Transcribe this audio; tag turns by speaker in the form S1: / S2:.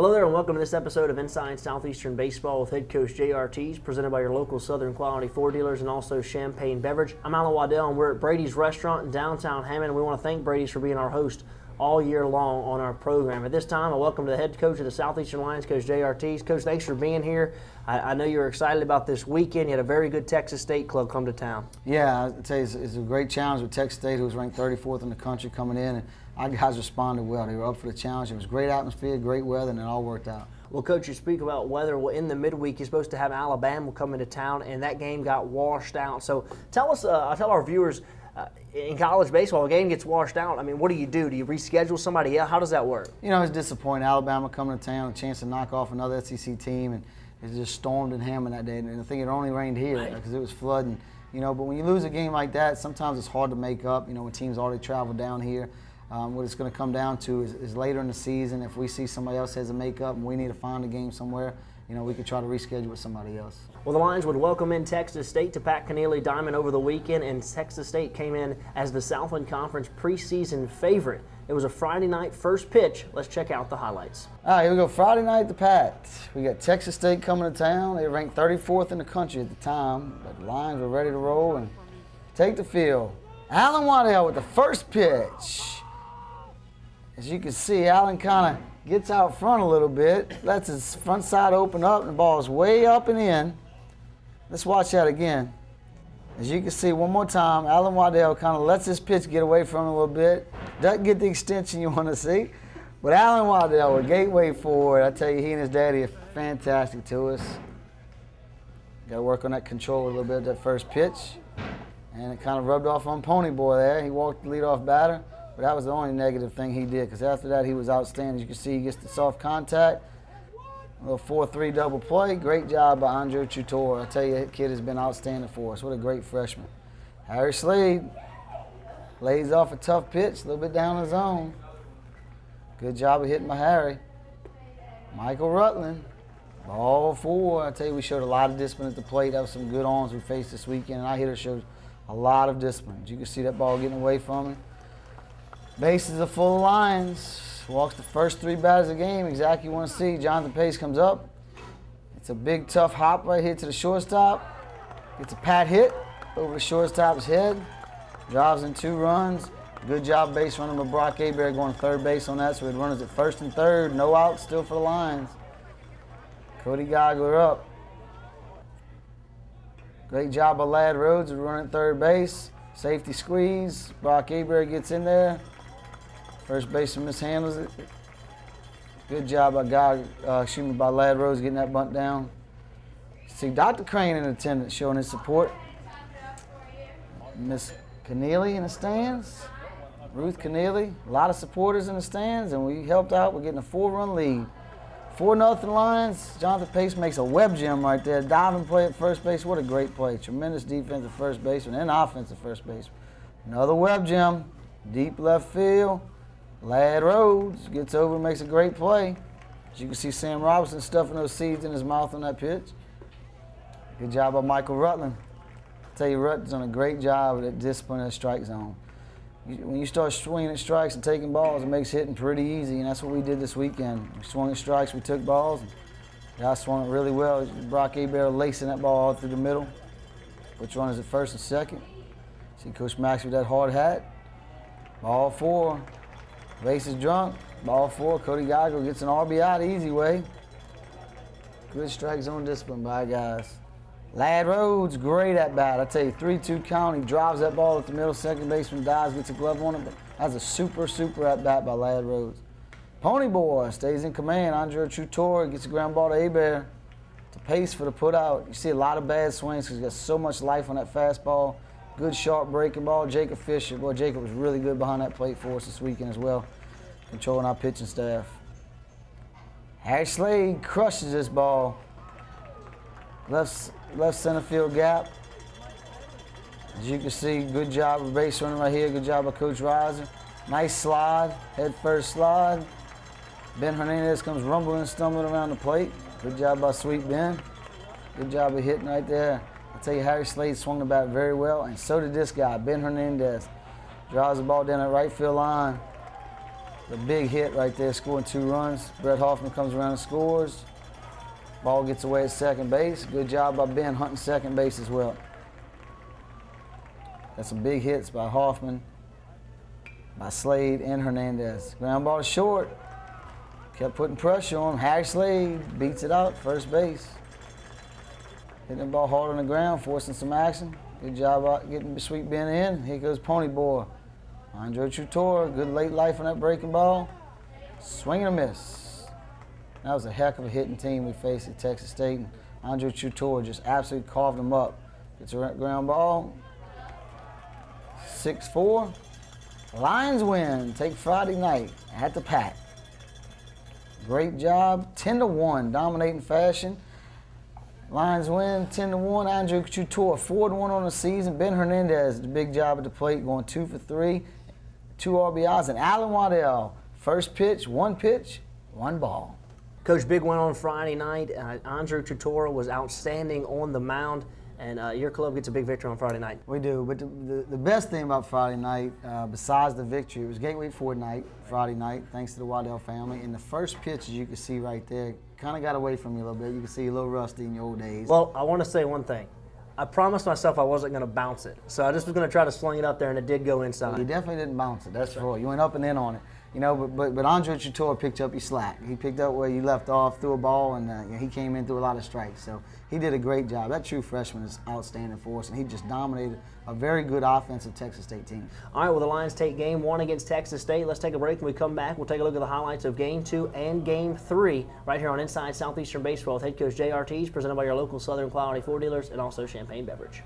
S1: Hello there and welcome to this episode of Inside Southeastern Baseball with head coach Jay Artigues, presented by your local Southern Quality Ford dealers and also Champagne Beverage. I'm Alan Waddell and we're at Brady's Restaurant in downtown Hammond. We want to thank Brady's for being our host all year long on our program. At this time, I welcome the head coach of the Southeastern Lions, Coach Jay Artigues. Coach, thanks for being here. I know you're excited about this weekend. You had a very good Texas State club come to town.
S2: Yeah, I'd say it's a great challenge with Texas State, who was ranked 34th in the country coming in. And our guys responded well. They were up for the challenge. It was great atmosphere, great weather, and it all worked out.
S1: Well, Coach, you speak about weather. Well, in the midweek, you're supposed to have Alabama come into town, and that game got washed out. So tell us, tell our viewers, in college baseball, a game gets washed out. I mean, what do? Do you reschedule somebody else? How does that work?
S2: You know, it's disappointing. Alabama coming to town, a chance to knock off another SEC team, and it just stormed in Hammond that day. And I think it only rained here because it was flooding. You know, but when you lose a game like that, sometimes it's hard to make up. You know, when teams already travel down here. What it's going to come down to is later in the season, if we see somebody else has a makeup and we need to find a game somewhere, you know, we could try to reschedule with somebody else.
S1: Well, the Lions would welcome in Texas State to Pat Connealy Diamond over the weekend, and Texas State came in as the Southland Conference preseason favorite. It was a Friday night first pitch. Let's check out the highlights.
S2: All right, here we go. Friday night at the Pat. We got Texas State coming to town. They ranked 34th in the country at the time, but the Lions were ready to roll and take the field. Alan Waddell with the first pitch. As you can see, Allen kind of gets out front a little bit, lets his front side open up, and the ball is way up and in. Let's watch that again. As you can see, one more time, Alan Waddell kind of lets his pitch get away from him a little bit. Doesn't get the extension you want to see. But Alan Waddell with Gateway Forward, I tell you, he and his daddy are fantastic to us. Got to work on that control a little bit, that first pitch. And it kind of rubbed off on Pony Boy there. He walked the leadoff batter. But that was the only negative thing he did, because after that he was outstanding. As you can see, he gets the soft contact. A little 4-3 double play. Great job by Andre Chutor. I tell you, that kid has been outstanding for us. What a great freshman. Harry Slade lays off a tough pitch, a little bit down the zone. Good job of hitting by Harry. Michael Rutland, ball 4. I tell you, we showed a lot of discipline at the plate. That was some good arms we faced this weekend, and our hitter showed a lot of discipline. As you can see that ball getting away from him. Bases are full of Lions. Walks the first 3 batters of the game. Exactly you want to see. Jonathan Pace comes up. It's a big, tough hop right here to the shortstop. Gets a pat hit over the shortstop's head. Drives in 2 runs. Good job base running by Brock Hebert going to third base on that. So he runs at first and third. No outs still for the Lions. Cody Gogler up. Great job by Ladd Rhodes running at third base. Safety squeeze. Brock Hebert gets in there. First baseman mishandles it. Good job by by Ladd Rhodes getting that bunt down. See Dr. Crane in attendance showing his support. Miss Connealy in the stands. Ruth Connealy. A lot of supporters in the stands, and we helped out. We're getting a 4-run lead. 4-0 Lions. Jonathan Pace makes a web gem right there. Diving play at first base. What a great play. Tremendous defense at first baseman and offensive first baseman. Another web gem. Deep left field. Ladd Rhodes gets over and makes a great play. As you can see, Sam Robinson stuffing those seeds in his mouth on that pitch. Good job by Michael Rutland. I tell you, Rutland's done a great job with that discipline in the strike zone. When you start swinging at strikes and taking balls, it makes hitting pretty easy, and that's what we did this weekend. We swung at strikes, we took balls, and guys swung it really well. Brock Hebert lacing that ball all through the middle. Which runners at first and second. See Coach Max with that hard hat. Ball 4. Base is drunk. Ball 4. Cody Gogler gets an RBI the easy way. Good strike zone discipline by guys. Ladd Rhodes, great at bat. I tell you, 3-2 count. He drives that ball at the middle. Second baseman dives, gets a glove on it. But that's a super at bat by Ladd Rhodes. Pony Boy stays in command. Andre Chutor gets a ground ball to Hebert. To Pace for the put out. You see a lot of bad swings because he's got so much life on that fastball. Good sharp breaking ball. Jacob Fisher. Boy, Jacob was really good behind that plate for us this weekend as well, controlling our pitching staff. Harry Slade crushes this ball. Left center field gap. As you can see, good job of base running right here. Good job by Coach Reiser. Nice slide, head first slide. Ben Hernandez comes rumbling and stumbling around the plate. Good job by Sweet Ben. Good job of hitting right there. I tell you, Harry Slade swung the bat very well, and so did this guy, Ben Hernandez. Drives the ball down that right field line. The big hit right there, scoring 2 runs. Brett Hoffman comes around and scores. Ball gets away at second base. Good job by Ben hunting second base as well. Got some big hits by Hoffman, by Slade, and Hernandez. Ground ball to short. Kept putting pressure on him. Harry Slade beats it out, first base. Hitting the ball hard on the ground, forcing some action. Good job out getting Sweet Ben in. Here goes Pony Boy. Andre Chutor, good late life on that breaking ball. Swing and a miss. That was a heck of a hitting team we faced at Texas State. And Andre Chutor just absolutely carved them up. Gets a ground ball. 6-4. Lions win. Take Friday night at the Pack. Great job. 10-1, dominating fashion. Lions win 10-1. Andre Chutor 4-1 on the season. Ben Hernandez, the big job at the plate, going 2 for 3, 2 RBIs. And Alan Waddell, first pitch, 1 ball.
S1: Coach, big win on Friday night. Andre Chutor was outstanding on the mound, and your club gets a big victory on Friday night.
S2: We do, but the best thing about Friday night, besides the victory, it was Gateway Ford night, Friday night, thanks to the Waddell family. And the first pitch, as you can see right there, kind of got away from you a little bit. You can see a little rusty in your old days.
S1: Well, I want to say one thing. I promised myself I wasn't going to bounce it, so I just was going to try to sling it up there, and it did go inside.
S2: You definitely didn't bounce it, that's for sure. You went up and in on it. You know, but Andre Chutor picked up your slack. He picked up where you left off, threw a ball, and he came in through a lot of strikes. So he did a great job. That true freshman is outstanding for us, and he just dominated a very good offensive Texas State team.
S1: All right, well, the Lions take Game 1 against Texas State. Let's take a break. When we come back, we'll take a look at the highlights of Game 2 and Game 3 right here on Inside Southeastern Baseball with head coach Jay Artigues, presented by your local Southern Quality Ford dealers and also Champagne Beverage.